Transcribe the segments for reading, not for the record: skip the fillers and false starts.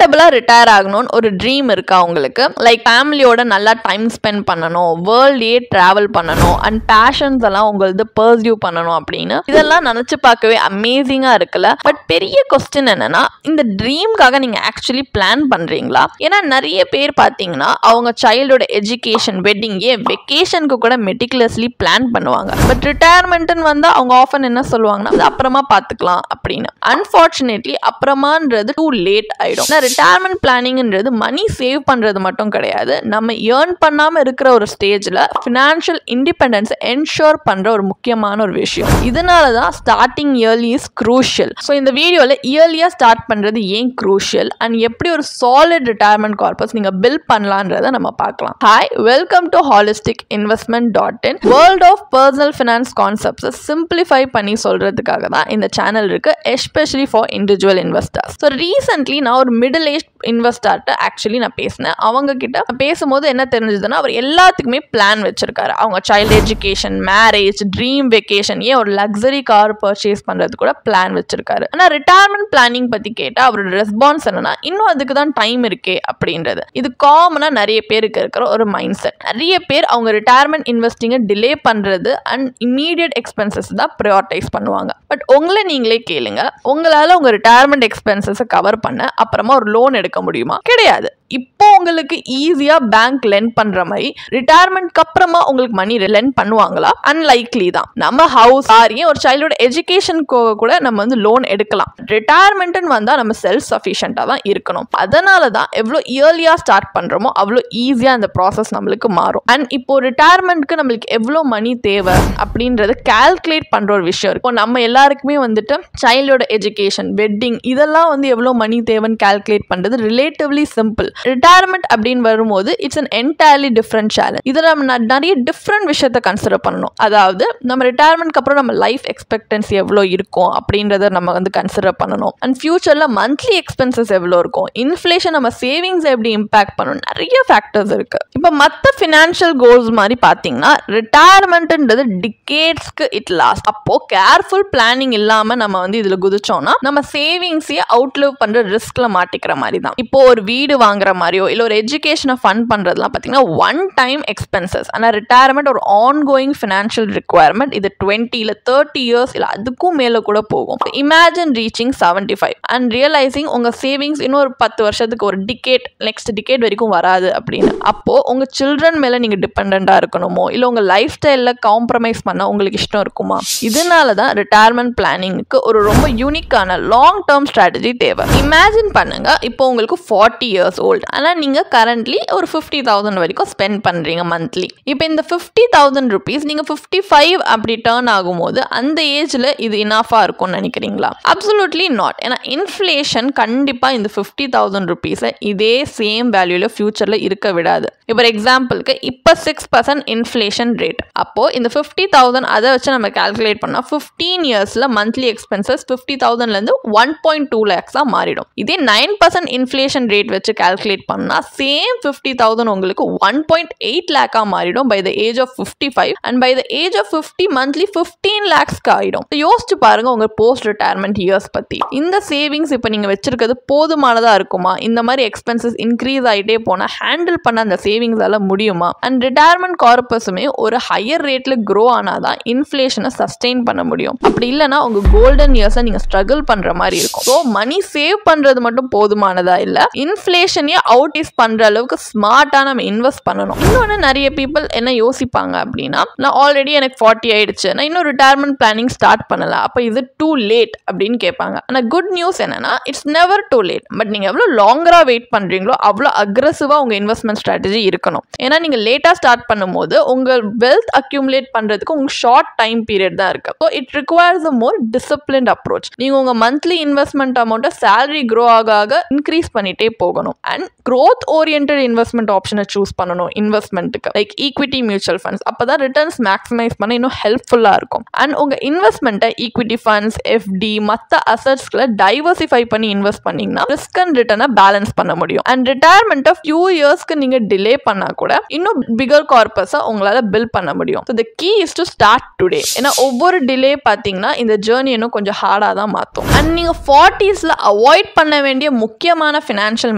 கம்ஃபர்டபுளா ரிட்டையர் ஆகணும்னு ஒரு ட்ரீம் இருக்கா உங்களுக்கு? லைக் ஃபேமிலியோட நல்லா டைம் ஸ்பெண்ட் பண்ணணும், வேர்ல்ட்லயே டிராவல் பண்ணணும் அண்ட் பேஷன்ஸ் எல்லாம் உங்களுக்கு பர்சியூ பண்ணணும் அப்படின்னு இதெல்லாம் நினைச்சு பார்க்கவே அமேசிங்கா இருக்குல்ல. பட் பெரிய கொஸ்டின் என்னன்னா, இந்த ட்ரீம்காக நீங்க ஆக்சுவலி பிளான் பண்றீங்களா? ஏன்னா நிறைய பேர் பார்த்தீங்கன்னா அவங்க சைல்டோட எஜுகேஷன், வெட்டிங், வெக்கேஷனுக்கு கூட மெட்டிகுலஸ்லி பிளான் பண்ணுவாங்க. பட் ரிட்டையர்மெண்ட்னு வந்தா அவங்க ஆஃபன் என்ன சொல்லுவாங்கன்னா, அது அப்புறமா பார்த்துக்கலாம் அப்படின்னு. அன்ஃபார்ச்சுனேட்லி அப்புறமான்றது டூ லேட் ஆயிடும். ரிட்டையர்மெண்ட் பிளானிங்ன்றது மணி சேவ் பண்றது மட்டும் கிடையாது, நம்ம ஏர்ன் பண்ணாம இருக்கிற ஒரு ஸ்டேஜ்ல ஃபினான்ஷியல் இண்டிபெண்டன்ஸ் என்ஷூர் பண்ற ஒரு முக்கியமான ஒரு விஷயம். இதனாலதான் starting early is crucial. So இந்த வீடியோல இயர்லியா ஸ்டார்ட் பண்றது ஏன் க்ரூஷியல் அண்ட் எப்படி ஒரு சாலிட் ரிட்டையர்மெண்ட் கார்பஸ் நீங்க பில்ட் பண்ணலான்றத நம்ம பார்க்கலாம். Hi, welcome to holisticinvestment.in. World of personal finance கான்செப்ட்ஸை சிம்பிளிஃபை பண்ணி சொல்றதுக்காக தான் இந்த சேனல் இருக்கு, especially for individual investors. So recently நான் ஒரு மிடில் ஏஜ் இன்வெஸ்டர்ட்ட ஆக்சுவலி நான் பேசினேன். அவங்க கிட்ட பேசும்போது என்ன தெரிஞ்சதுன்னா, அவர் எல்லாத்துக்குமே பிளான் வச்சிருக்காரு. அவங்க child education, marriage, dream vacation, ஏன் ஒரு லக்ஸரி கார் பர்ச்சேஸ் பண்றது கூட பிளான் வச்சிருக்காரு. ஆனால் ரிட்டையர்மெண்ட் பிளானிங் பத்தி கேட்டால் அவரோட ரெஸ்பான்ஸ் என்னன்னா, இன்னும் அதுக்கு தான் டைம் இருக்கே அப்படின்றது. இது காமனா நிறைய பேருக்கு இருக்கிற ஒரு மைண்ட் செட். நிறைய பேர் அவங்க ரிட்டையர்மெண்ட் இன்வெஸ்டிங்கை டிலே பண்றது அண்ட் இம்மீடியட் எக்ஸ்பென்சஸ் தான் ப்ரையாரிட்டைஸ் பண்ணுவாங்க. பட் உங்களை நீங்களே கேளுங்க, உங்களால உங்க ரிட்டையர்மெண்ட் எக்ஸ்பென்சஸை கவர் பண்ண அப்புறமா ஒரு லோன் எடுக்க முடியுமா? கிடையாது. இப்போ உங்களுக்கு ஈஸியா பேங்க் லெண்ட் பண்ற மாதிரி ரிட்டையர்மெண்ட்க்கு அப்புறமா உங்களுக்கு மணி லெண்ட் பண்ணுவாங்களா? அன்லைக்லி தான். நம்ம ஹவுஸ், ஒரு சைல்டோட எஜுகேஷன் கூட நம்ம வந்து லோன் எடுக்கலாம். ரிட்டையர்மெண்ட்னு வந்தா நம்ம செல்ஃப் சஃபிஷியண்டா தான் இருக்கணும். அதனால தான் எவ்வளோ இயர்லியா ஸ்டார்ட் பண்றோமோ அவ்வளோ ஈஸியா அந்த ப்ராசஸ் நம்மளுக்கு மாறும். அண்ட் இப்போ ரிட்டையர்மெண்ட்க்கு நம்மளுக்கு எவ்வளோ மணி தேவை அப்படின்றது கால்குலேட் பண்ற ஒரு விஷயம் இருக்கும். நம்ம எல்லாருக்குமே வந்துட்டு சைல்டோட எஜுகேஷன், வெட்டிங், இதெல்லாம் வந்து எவ்வளோ மணி தேவைன்னு கால்குலேட் பண்றது ரிலேட்டிவ்லி சிம்பிள். ரிட்டையர்மெண்ட் அப்படின்னு வரும்போது it's an entirely different challenge. இதில் நம்ம நிறைய டிஃப்ரெண்ட் விஷயத்தை கன்சிடர் பண்ணணும். அதாவது நம்ம ரிட்டையர்மெண்ட்க்கு அப்புறம் நம்ம லைஃப் எக்ஸ்பெக்டன்சி எவ்வளோ இருக்கும் அப்படின்றத நம்ம வந்து கன்சிடர் பண்ணணும். அண்ட் ஃபியூச்சர்ல மந்த்லி எக்ஸ்பென்சஸ் எவ்வளோ இருக்கும், இன்ஃப்ளேஷன் நம்ம சேவிங்ஸ் எப்படி இம்பாக்ட் பண்ணணும், நிறைய ஃபேக்டர்ஸ் இருக்கு. இப்போ மற்ற ஃபினான்ஷியல் கோல்ஸ் மாதிரி பார்த்தீங்கன்னா ரிட்டையர்மெண்ட்ன்றது டிகேட்ஸ்க்கு இட் லாஸ்ட். அப்போ கேர்ஃபுல் பிளானிங் இல்லாம நம்ம வந்து இதுல குதிச்சோம்னா நம்ம சேவிங்ஸையே அவுட்லிவ் பண்ற ரிஸ்க்ல மாட்டிக்கிற மாதிரி தான். இப்போ ஒரு வீடு வாங்குற மாதிரியோ இல்ல ஒரு எஜுகேஷனை ஃபண்ட் பண்றதுலாம் பார்த்தீங்கன்னா ஒன் டைம் எக்ஸ்பென்சஸ். ஆனால் ரிட்டையர்மெண்ட் ஒரு ஆன்கோயிங் ஃபினான்ஷியல் ரிக்வயர்மெண்ட். இது 20 இல்ல 30 இயர்ஸ் இல்ல அதுக்கும் மேல கூட போகும். இமேஜின் ரீச்சிங் 75 அண்ட் ரியலைசிங் உங்க சேவிங்ஸ் இன்னும் ஒரு 10 வருஷத்துக்கு, ஒரு டிகேட், நெக்ஸ்ட் டிகேட் வரைக்கும் வராது அப்படின்னு. அப்போ உங்க சில்ட்ரன் மேல நீங்க டிபெண்டா இருக்கணுமோ இல்ல உங்க லைஃப் ஸ்டைல்ல காம்ப்ரமைஸ் பண்ண உங்களுக்கு இஷ்டம் இருக்குமா? இதனாலதான் ரிட்டையர்மெண்ட் பிளானிங்க்கு ஒரு ரொம்ப யூனிக்கான லாங் டேர்ம் ஸ்ட்ராட்டஜி தேவை. இமேஜின் பண்ணுங்க, இப்போ உங்களுக்கு 40 இயர்ஸ் ஓல்டு, ஆனால் நீங்கள் கரண்ட்லி ஒரு 50,000 வரைக்கும் ஸ்பெண்ட் பண்ணுறீங்க மந்த்லி. இப்போ இந்த 50,000 rupees நீங்கள் 55 அப்படி டேர்ன் ஆகும்போது அந்த ஏஜில் இது இனாஃபாக இருக்கும்னு நினைக்கிறீங்களா? Absolutely not. ஏன்னா இன்ஃப்ளேஷன் கண்டிப்பாக இந்த 50,000 rupees-ஐ இதே சேம் வேல்யூவில் ஃபியூச்சரில் இருக்க விடாது. இப்போ எக்ஸாம்பிளுக்கு இப்போ 6% இன்ஃப்ளேஷன் ரேட். அப்போது இந்த 50,000 அதை வச்சு நம்ம கால்குலேட் பண்ணால் 15 இயர்ஸில் மந்த்லி எக்ஸ்பென்சஸ் 50,000லேருந்து 1.2 lakhs-ஆக மாறிடும். இதே 9% இன்ஃப்ளேஷன் ரேட் வச்சு கால்குலேட் பண்ணா சேம் 50,000 உங்களுக்கு 1.8 lakh-ஆ மாறிடும் by the age of 55 and by the age of 50 monthly 15 lakhs-க்கு ஆயிடும். யோசிச்சு பாருங்க உங்க போஸ்ட் ரிட்டையர்மெண்ட் இயர்ஸ் பத்தி. இந்த சேவிங்ஸ் இப்போ நீங்க வச்சிருக்கிறது போதுமானதா இருக்குமா? இந்த மாதிரி எக்ஸ்பென்சஸ் இன்க்ரீஸ் ஆகிட்டே போனா ஹேண்டில் பண்ண அந்த சேவிங்ஸால முடியுமா? அண்ட் ரிட்டையர்மெண்ட் கார்பஸுமே ஒரு ஹையர் ரேட்ல க்ரோ ஆனாதான் இன்ஃப்ளேஷனை சஸ்டெயின் பண்ண முடியும். அப்படி இல்லைன்னா உங்க கோல்டன் இயர்ஸை நீங்க ஸ்ட்ரகிள் பண்ற மாதிரி இருக்கும். ஸோ மணி சேவ் பண்றது மட்டும் போதுமானதா இல்ல, இன்ஃப்ளேஷனையே அவுட் பண்ற அளவுக்கு ஸ்மார்ட்டா நம்ம இன்வெஸ்ட் பண்ணணும். இன்னொன்னு நிறைய பீப்புள் என்ன யோசிப்பாங்க அப்படின்னா, நான் ஆல்ரெடி எனக்கு 40 ஆயிடுச்சு, நான் இன்னும் ரிட்டையர்மெண்ட் பிளானிங் ஸ்டார்ட் பண்ணல, அப்ப இது டூ லேட் அப்படின்னு கேட்பாங்க. ஆனா குட் நியூஸ் என்னன்னா it's never too late. But நீங்க எவ்வளவு லாங்கரா வெயிட் பண்றீங்களோ அவ்வளவு அக்ரெசிவா உங்க இன்வெஸ்ட்மெண்ட் ஸ்ட்ராட்டஜி இருக்கணும். ஏன்னா நீங்க லேட்டா ஸ்டார்ட் பண்ணும்போது உங்க வெல்த் அக்யூமுலேட் பண்றதுக்கு உங்களுக்கு ஷார்ட் டைம் பீரியட் தான் இருக்கு. So it requires a more disciplined approach. நீங்க உங்க மந்த்லி இன்வெஸ்ட்மெண்ட் அமௌண்ட்டை சேலரி க்ரோ ஆக இன்க்ரீஸ் பண்ணிட்டே போகணும். And and growth oriented investment ஆப்ஷனை சூஸ் பண்ணணும் இன்வெஸ்ட்மெண்ட்டுக்கு, லைக் ஈக்விட்டி மியூச்சுவல் ஃபண்ட்ஸ். அப்பதான் ரிட்டர்ன்ஸ் மேக்ஸிமைஸ் பண்ண இன்னும் ஹெல்ப்ஃபுல்லா இருக்கும். அண்ட் உங்க இன்வெஸ்ட்மெண்ட்டை ஈக்விட்டி ஃபண்ட்ஸ், எஃப்டி, மற்ற அசட்ஸ்களை டைவர்சிஃபை பண்ணி இன்வெஸ்ட் பண்ணீங்கன்னா ரிஸ்க் அண்ட் ரிட்டர்னை பேலன்ஸ் பண்ண முடியும். அண்ட் ரிட்டையர்மெண்ட்டை ஃபியூ இயர்ஸ்க்கு நீங்க டிலே பண்ணா கூட இன்னும் பிகர் கார்பஸை உங்களால பில்ட் பண்ண முடியும். So the key is to start today. ஏன்னா ஒவ்வொரு டிலே பார்த்தீங்கன்னா இந்த ஜேர்னி இன்னும் கொஞ்சம் ஹார்டாக தான் மாற்றும். அண்ட் நீங்கள் 40ஸ்ல அவாய்ட் பண்ண வேண்டிய முக்கியமான ஃபினான்ஷியல்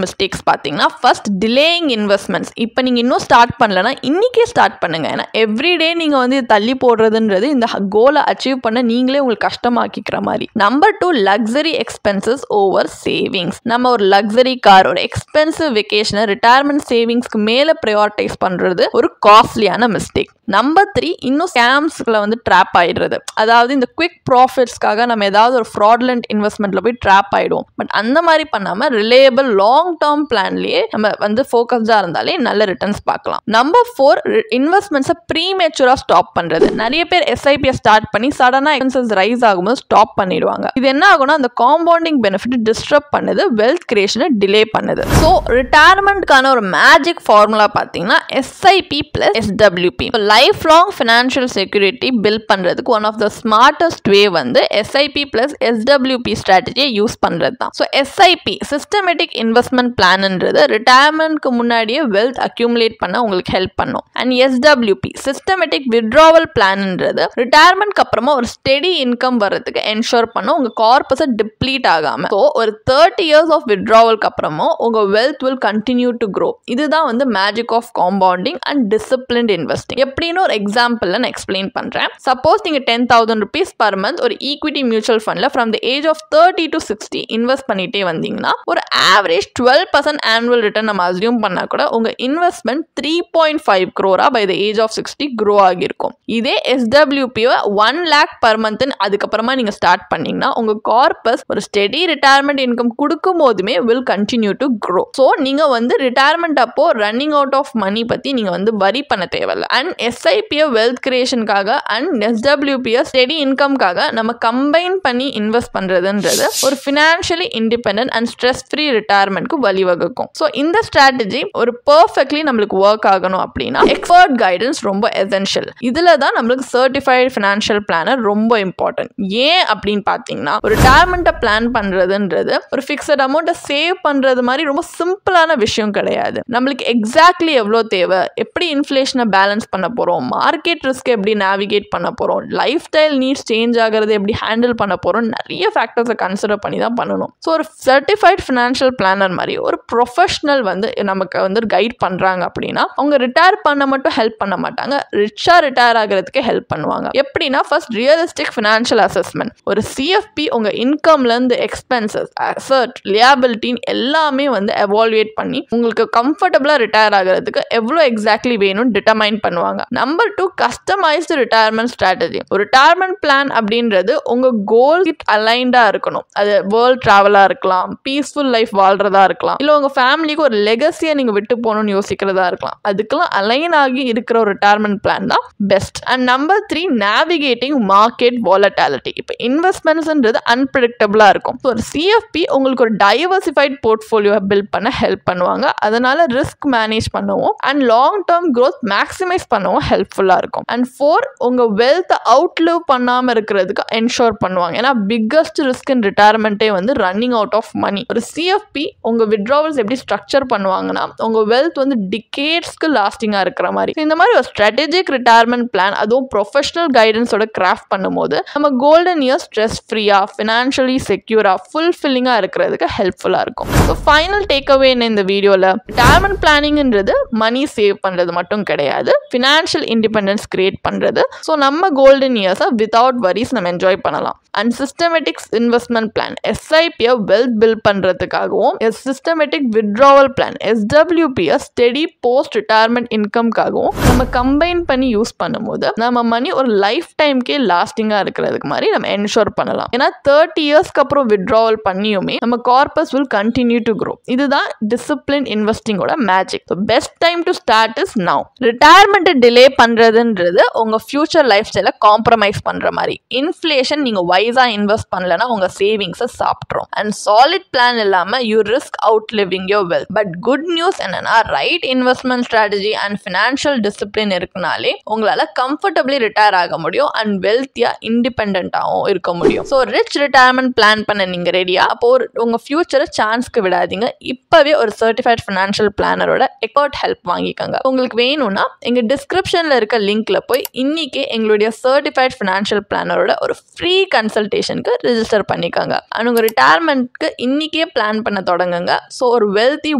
மிஸ்டேக்ஸ் பார்த்தீங்கன்னா ஃபர்ஸ்ட் டிலேயிங் இன்வெஸ்ட்மெண்ட்ஸ். இப்போ நீங்கள் இன்னும் ஸ்டார்ட் பண்ணலன்னா இன்னைக்கே ஸ்டார்ட் பண்ணுங்க. ஏன்னா எவ்ரிடே நீங்கள் வந்து தள்ளி போடுறதுன்றது இந்த கோலை அச்சீவ் பண்ண நீங்களே உங்களுக்கு கஷ்டமாக்கிக்கிற மாதிரி. Number 2, luxury expenses over savings. நம்ம ஒரு லக்ஸரி கார், ஒரு எக்ஸ்பென்சிவ் வெக்கேஷனை ரிட்டையர்மெண்ட் சேவிங்ஸ்க்கு மேலே ப்ரையாரிட்டைஸ் பண்ணுறது ஒரு காஸ்ட்லியான மிஸ்டேக். நம்பர் 3, இன்னும் ஸ்கேம்ஸ்ல வந்து ட்ராப் ஆயிடுறது. அதாவது இந்த குவிக் ப்ராஃபிட்ஸ்க்காக நம்ம ஏதாவது ஒரு ஃப்ராட்லண்ட் இன்வெஸ்ட்மெண்ட்ல போய் ட்ராப் ஆயிடுவோம். பட் அந்த மாதிரி பண்ணாம ரிலேயபிள் லாங் டேர்ம் பிளான்லயே நம்ம வந்து ஃபோக்கஸ்டா இருந்தாலே நல்ல ரிட்டர்ன்ஸ் பார்க்கலாம். நம்பர் 4, இன்வெஸ்ட்மெண்ட்ஸை ப்ரீமேச்சுரா ஸ்டாப் பண்றது. நிறைய பேர் எஸ்ஐபியை ஸ்டார்ட் பண்ணி சடனா எக்ஸ்பென்சஸ் ரைஸ் ஆகும்போது ஸ்டாப் பண்ணிடுவாங்க. இது என்ன ஆகும்னா அந்த காம்பவுண்டிங் பெனிஃபிட் டிஸ்டர்ப் பண்ணுது, வெல்த் கிரியேஷனை டிலே பண்ணுது. ஸோ ரிட்டையர்மெண்ட்கான ஒரு மேஜிக் ஃபார்முலா பார்த்தீங்கன்னா SIP plus SWP. Life long financial security build பண்றதுக்கு one of the smartest way வந்து எஸ்ஐபி பிளஸ் எஸ்டபிள்யூபி ஸ்ட்ராட்டஜியை யூஸ் பண்றது தான். ஸோ எஸ்ஐபி சிஸ்டமேட்டிக் இன்வெஸ்ட்மெண்ட் பிளான்ன்றது ரிட்டையர்மெண்ட்க்கு முன்னாடியே வெல்த் அக்யூமுலேட் பண்ண உங்களுக்கு ஹெல்ப் பண்ணும். அண்ட் எஸ்டபிள்யூபி சிஸ்டமேட்டிக் வித்ட்ராவல் பிளான்ன்றது ரிட்டையர்மெண்ட்க்கு அப்புறமா ஒரு ஸ்டெடி இன்கம் வரதுக்கு என்ஷோர் பண்ணும் உங்க கார்பஸை டிப்ளீட் ஆகாம. ஸோ ஒரு 30 இயர்ஸ் ஆஃப் வித்ட்ராவலுக்கு அப்புறமும் உங்க wealth will continue to grow. இதுதான் வந்து magic of compounding and disciplined investing. எப்படின்னு ஒரு எக்ஸாம்பிள் நான் எக்ஸ்பிளைன் பண்றேன். சப்போஸ் நீங்க 10,000 rupees பர் மந்த் ஒரு ஈக்விட்டி மியூச்சுவல் ஃபண்ட்ல from the age of 30 to 60 invest பண்ணிட்டே வந்தீங்கன்னா ஒரு ஆவரேஜ் 12% ஆனுவல் ரிட்டர்ன் நம்ம அஸ்யூம் பண்ணா கூட உங்க investment 3.5 crore by the age of 60 grow ஆகியிருக்கும். இதே எஸ்டபிள்யூபியை 1 lakh பர் மந்த் அதுக்கப்புறமா நீங்க ஸ்டார்ட் பண்ணீங்கன்னா உங்க கார்பஸ் ஒரு ஸ்டெடி ரிட்டையர்மெண்ட் இன்கம் கொடுக்கும் போதுமே will continue to grow. So நீங்க வந்து ரிட்டையர்மெண்ட் அப்போ ரன்னிங் அவுட் ஆஃப் மணி பத்தி நீங்க வந்து வரி பண்ண தேவையில்லை. அண்ட் எஸ்ஐபியை வெல்த் கிரியேஷனுக்காக அண்ட் எஸ்டபிள்யூபியை ஸ்டெடி இன்கம்காக நம்ம கம்பைன் பண்ணி இன்வெஸ்ட் பண்றதுன்றது ஒரு financially independent and stress free ரிட்டையர்மெண்ட்க்கு வழிவகுக்கும். ஸோ இந்த ஸ்ட்ராட்டஜி ஒரு பர்ஃபெக்ட்லி நம்மளுக்கு ஒர்க் ஆகணும் அப்படின்னா எக்ஸ்பர்ட் கைடன்ஸ் ரொம்ப எசென்ஷியல். இதுல தான் நம்மளுக்கு சர்டிஃபைட் ஃபினான்ஷியல் பிளானர் ரொம்ப இம்பார்ட்டன்ட். ஏன் அப்படின்னு பார்த்தீங்கன்னா ஒரு ரிட்டையர்மெண்ட்டை பிளான் பண்றதுன்றது ஒரு ஃபிக்ஸட் அமௌண்ட்டை சேவ் பண்றது மாதிரி ரொம்ப சிம்பிளான விஷயம் கிடையாது. நம்மளுக்கு எக்ஸாக்ட்லி எவ்வளோ தேவை, எப்படி இன்ஃப்ளேஷனை பேலன்ஸ் பண்ண போறோம், மார்க்கெட் ரிஸ்க் எப்படி நேவிகேட் பண்ண போறோம், லைஃப் ஸ்டைல் நீட்ஸ் சேஞ்ச் ஆகிறது எப்படி ஹேண்டில் பண்ண போறோம், நிறைய ஃபேக்டர்ஸை கன்சிடர் பண்ணி தான் பண்ணணும். ஸோ ஒரு சர்டிஃபைட் ஃபினான்ஷியல் பிளானர் மாதிரி ஒரு ப்ரொஃபஷனல் வந்து நமக்கு வந்து கைட் பண்றாங்க அப்படின்னா அவங்க ரிட்டையர் பண்ண மட்டும் ஹெல்ப் பண்ண மாட்டாங்க, ரிச்சா ரிட்டையர் ஆகிறதுக்கு ஹெல்ப் பண்ணுவாங்க. எப்படின்னா ஃபர்ஸ்ட் ரியலிஸ்டிக் ஃபினான்ஷியல் அசஸ்மெண்ட். ஒரு சிஎஃப்பி உங்க இன்கம்ல இருந்து எக்ஸ்பென்சஸ், அசட், லியாபிலிட்டின் எல்லாமே வந்து எவாலுவேட் பண்ணி உங்களுக்கு கம்ஃபர்டபுளா ரிட்டையர் ஆகிறதுக்கு எவ்வளோ எக்ஸாக்ட்லி வேணும்னு டிட்டர்மைன் பண்ணுவாங்க. Number 2, customised retirement strategy. ஒரு ரிட்டையர்மெண்ட் பிளான் அப்படின்றது உங்க கோல் அலைன்டா இருக்கணும். அது வேர்ல்ட் டிராவலா இருக்கலாம், பீஸ்ஃபுல் லைஃப் வாழ்றதா இருக்கலாம், இல்ல உங்க ஃபேமிலிக்கு ஒரு லெகசியை நீங்க விட்டு போகணும்னு யோசிக்கிறதா இருக்கலாம். அதுக்கெல்லாம் அலைன் ஆகி இருக்கிற ஒரு ரிட்டையர்மெண்ட் பிளான் தான் best. And number 3, navigating market volatility. இப்போ இன்வெஸ்ட்மெண்ட்ஸ்ன்றது அன்பிரடிக்டபிளா இருக்கும். ஒரு சிஎஃப்பி உங்களுக்கு ஒரு டைவர்சிஃபைட் போர்ட்ஃபோலியோ பில்ட் பண்ண ஹெல்ப் பண்ணுவாங்க. அதனால ரிஸ்க் மேனேஜ் பண்ணவும் and long term growth maximise பண்ணவும் ஹெல்ப்ஃபுல்லா இருக்கும். அண்ட் 4, உங்க வெல்த் அவுட்லிவ் பண்ணாம இருக்கிறதுக்கு என்ஷோர் பண்ணுவாங்க. ஏன்னா பிக்கஸ்ட் ரிஸ்க் இன் ரிட்டையர்மெண்ட்டே வந்து ரன்னிங் அவுட் ஆஃப் மணி. ஒரு சிஎஃப்பி உங்க வித்ட்ராவல்ஸ் எப்படி ஸ்ட்ரக்சர் பண்ணுவாங்கன்னா உங்க வெல்த் வந்து டிகேட்ஸ்க்கு லாஸ்டிங்கா இருக்கிற மாதிரி. இந்த மாதிரி ஒரு ஸ்ட்ராட்டஜிக் ரிட்டையர்மெண்ட் பிளான் அதுவும் ப்ரொஃபஷனல் கைடன்ஸோட கிராஃப்ட் பண்ணும்போது நம்ம கோல்டன் இயர் ஸ்ட்ரெஸ் ஃப்ரீயா, ஃபினான்ஷியலி செக்யூரா, ஃபுல்ஃபில்லிங்கா இருக்கிறதுக்கு ஹெல்ப்ஃபுல்லா இருக்கும். ஸோ ஃபைனல் டேக்அவே என்ன இந்த வீடியோல, ரிட்டையர்மெண்ட் பிளானிங்ன்றது மணி சேவ் பண்றது மட்டும் கிடையாது, ஃபினான்ஷியல் இண்டிபெண்டன்ஸ் கிரியேட் பண்றது. ஸோ நம்ம கோல்டன் இயர்ஸை வித்வுட் வரிஸ் நம்ம என்ஜாய் பண்ணலாம். அண்ட் சிஸ்டமேட்டிக் இன்வெஸ்ட்மெண்ட் பிளான் எஸ்ஐபியை வெல்த் பில்ட் பண்றதுக்காகவும், சிஸ்டமேட்டிக் வித்ட்ராவல் பிளான் எஸ்டபிள்யூபியை ஸ்டெடி போஸ்ட் ரிட்டையர்மெண்ட் இன்கம்காகவும் நம்ம கம்பைன் பண்ணி யூஸ் பண்ணும்போது நம்ம மணி ஒரு லைஃப் டைம்க்கே லாஸ்டிங்கா இருக்கிறதுக்கு மாதிரி நம்ம என்ஷோர் பண்ணலாம். ஏன்னா 30 இயர்ஸ்க்கு அப்புறம் வித்ட்ராவல் பண்ணியுமே நம்ம corpus will continue to grow. இதுதான் டிசிப்ளின் இன்வெஸ்டிங்கோட magic. Best time to start is now. Retirement ரிட்டைர்மெண்ட்டை டிலே பண்ணுறதுன்றது உங்கள் ஃப்யூச்சர் லைஃப் ஸ்டைலை காம்ப்ரமைஸ் பண்ணுற மாதிரி. இன்ஃப்ளேஷன் நீங்கள் வைஸாக இன்வெஸ்ட் பண்ணலன்னா உங்கள் சேவிங்ஸை சாப்பிட்றோம். அண்ட் சாலிட் பிளான் இல்லாமல் you risk outliving your wealth. But good news என்னன்னா, right investment strategy and financial discipline இருக்குனாலே உங்களால் கம்ஃபர்டபுளி ரிட்டையர் ஆக முடியும் அண்ட் வெல்த்தியாக இண்டிபெண்ட்டாகவும் இருக்க முடியும். ஸோ ரிச் ரிட்டையர்மெண்ட் பிளான் பண்ண நீங்கள் ரெடியா? அப்போ உங்கள் ஃபியூச்சரை சான்ஸ்க்கு விடாதீங்க. இப்போவே ஒரு சர்டிஃபைட் ஃபினான்ஷியல் பிளானரோட எக்ஸ்பர்ட் ஹெல்ப் வாங்கிக்கோங்க. உங்களுக்கு வேணும்னா எங்கள் டிஸ்கிரிப்ஷனில் இருக்க லிங்க்ல போய் இன்னைக்கே எங்களுடைய சர்டிஃபைட் ஃபினான்ஷியல் பிளானரோட ஒரு ஃப்ரீ கன்சல்டேஷனுக்கு ரிஜிஸ்டர் பண்ணிக்கோங்க. அண்ட் உங்கள் ரிட்டையர்மெண்ட்க்கு இன்னைக்கே பிளான் பண்ண தொடங்குங்க. ஸோ ஒரு வெல்த்தி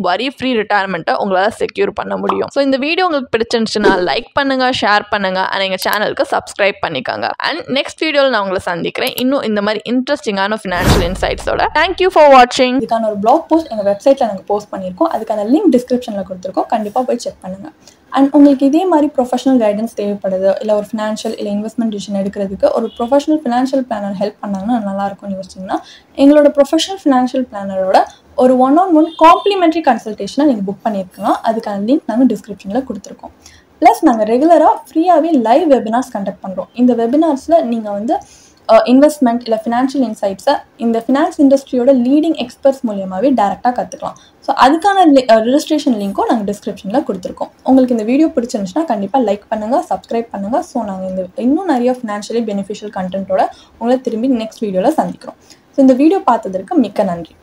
வரி ஃப்ரீ ரிட்டையர்மெண்ட்டை உங்களால் செக்யூர் பண்ண முடியும். ஸோ இந்த வீடியோ உங்களுக்கு பிடிச்சிருந்துச்சுன்னா லைக் பண்ணுங்க, ஷேர் பண்ணுங்க அண்ட் எங்கள் சேனலுக்கு சப்ஸ்கிரைப் பண்ணிக்கோங்க. அண்ட் நெக்ஸ்ட் வீடியோவில் நான் உங்களை சந்திக்கிறேன் இன்னும் இந்த மாதிரி இன்ட்ரெஸ்டிங்கான ஃபினான்ஷியல் இன்சைட்ஸோட. தேங்க்யூ ஃபார் வாட்சிங். இதுக்கான ஒரு பிளாக் போஸ்ட் எங்கள் வெப்சைட்டில் நாங்கள் போஸ்ட் பண்ணியிருக்கோம். அதுக்கான லிங்க் டிஸ்கிரிப்ஷனில் கொடுத்துருக்கோம். கண்டிப்பாக போய் செக் பண்ணுங்கள். அண்ட் உங்களுக்கு இதே மாதிரி ப்ரொஃபஷனல் கைடன்ஸ் தேவைப்படுது, இல்லை ஒரு ஃபினான்ஷியல் இல்லை இன்வெஸ்ட்மெண்ட் டிசிஷன் எடுக்கிறதுக்கு ஒரு ப்ரொஃபஷனல் ஃபினான்ஷியல் பிளானர் ஹெல்ப் பண்ணாங்கன்னா நல்லாயிருக்கும்னு யோசிச்சிங்கன்னா எங்களோட ப்ரொஃபஷனல் ஃபினான்ஷியல் பிளானரோட ஒரு 1-on-1 காம்ப்ளிமெண்ட்ரி கன்சல்டேஷனை நீங்கள் புக் பண்ணியிருக்கலாம். அதுக்கான லிங்க் நாங்கள் டிஸ்கிரிப்ஷனில் கொடுத்துருக்கோம். ப்ளஸ் நாங்கள் ரெகுலராக ஃப்ரீயாகவே லைவ் வெபினார்ஸ் கண்டக்ட் பண்ணுறோம். இந்த வெபினார்ஸில் நீங்கள் வந்து இன்வெஸ்ட்மெண்ட் இல்லை ஃபினான்ஷியல் இன்சைட்ஸை இந்த ஃபினான்ஸ் இண்டஸ்ட்ரியோட லீடிங் எக்ஸ்பர்ட்ஸ் மூலியமாகவே டேரெக்டாக கற்றுக்கலாம். ஸோ அதுக்கான ரெஜிஸ்ட்ரேஷன் லிங்க்கும் நாங்கள் டிஸ்கிரிப்ஷனில் கொடுத்துருக்கோம். உங்களுக்கு இந்த வீடியோ பிடிச்சிருந்துச்சுன்னா கண்டிப்பாக லைக் பண்ணுங்கள், சப்ஸ்கிரைப் பண்ணுங்கள். ஸோ நாங்கள் இன்னும் நிறைய ஃபினான்ஷியலி பெனிஃபிஷியல் கண்டென்ட்டோட உங்களை திரும்பி நெக்ஸ்ட் வீடியோவில் சந்திக்கிறோம். ஸோ இந்த வீடியோ பார்த்ததற்கு மிக்க நன்றி.